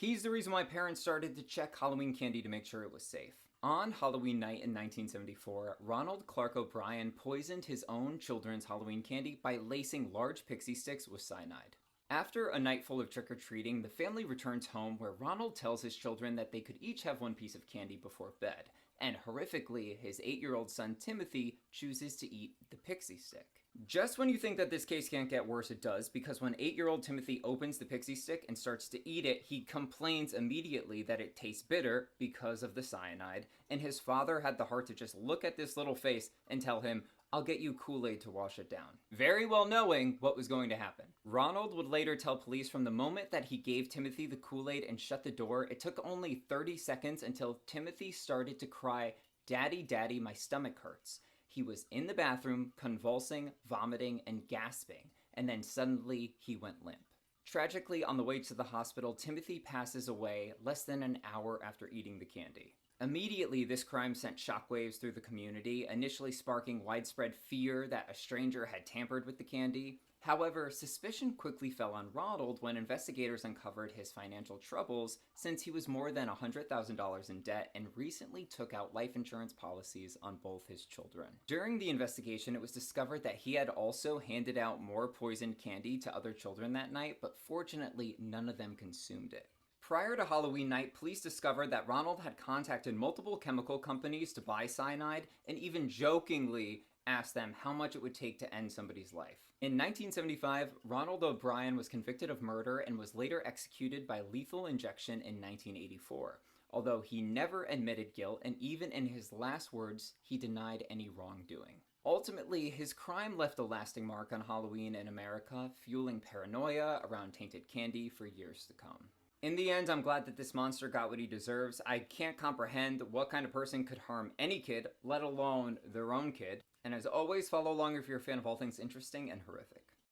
He's the reason why parents started to check Halloween candy to make sure it was safe. On Halloween night in 1974, Ronald Clark O'Bryan poisoned his own children's Halloween candy by lacing large Pixy Stix with cyanide. After a night full of trick-or-treating, the family returns home where Ronald tells his children that they could each have one piece of candy before bed, and horrifically, his 8-year-old son Timothy chooses to eat the Pixy Stick. Just when you think that this case can't get worse, it does, because when 8-year-old Timothy opens the Pixy Stick and starts to eat it, he complains immediately that it tastes bitter because of the cyanide, and his father had the heart to just look at this little face and tell him, "I'll get you Kool-Aid to wash it down," very well knowing what was going to happen. Ronald would later tell police from the moment that he gave Timothy the Kool-Aid and shut the door, it took only 30 seconds until Timothy started to cry, "Daddy, Daddy, my stomach hurts." He was in the bathroom, convulsing, vomiting, and gasping, and then suddenly he went limp. Tragically, on the way to the hospital, Timothy passes away less than an hour after eating the candy. Immediately, this crime sent shockwaves through the community, initially sparking widespread fear that a stranger had tampered with the candy. However, suspicion quickly fell on Ronald when investigators uncovered his financial troubles, since he was more than $100,000 in debt and recently took out life insurance policies on both his children. During the investigation, it was discovered that he had also handed out more poisoned candy to other children that night, but fortunately, none of them consumed it. Prior to Halloween night, police discovered that Ronald had contacted multiple chemical companies to buy cyanide and even jokingly asked them how much it would take to end somebody's life. In 1975, Ronald O'Bryan was convicted of murder and was later executed by lethal injection in 1984, although he never admitted guilt, and even in his last words, he denied any wrongdoing. Ultimately, his crime left a lasting mark on Halloween in America, fueling paranoia around tainted candy for years to come. In the end, I'm glad that this monster got what he deserves. I can't comprehend what kind of person could harm any kid, let alone their own kid. And as always, follow along if you're a fan of all things interesting and horrific.